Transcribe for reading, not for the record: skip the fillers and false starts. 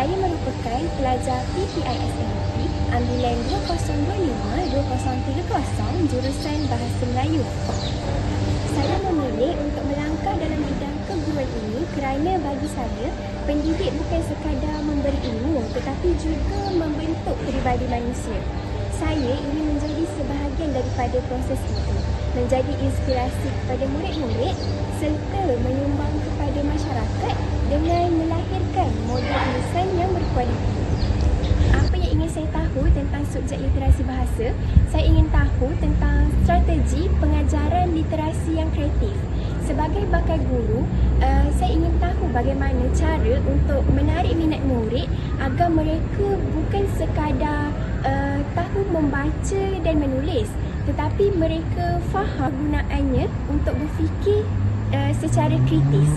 Saya merupakan pelajar PPISMP ambilan 2025-2030 jurusan Bahasa Melayu. Saya memilih untuk melangkah dalam bidang keguruan ini kerana bagi saya, pendidik bukan sekadar memberi ilmu tetapi juga membentuk peribadi manusia. Saya ingin menjadi sebahagian daripada proses itu, menjadi inspirasi kepada murid-murid serta menyumbang kepada masyarakat dengan melahirkan model insan yang berkualiti. Apa yang ingin saya tahu tentang subjek literasi bahasa? Saya ingin tahu tentang strategi pengajaran literasi yang kreatif. Sebagai bakal guru, saya ingin tahu bagaimana cara untuk menarik minat murid agar mereka bukan sekadar tahu membaca dan menulis, tetapi mereka faham gunaannya untuk berfikir secara kritis.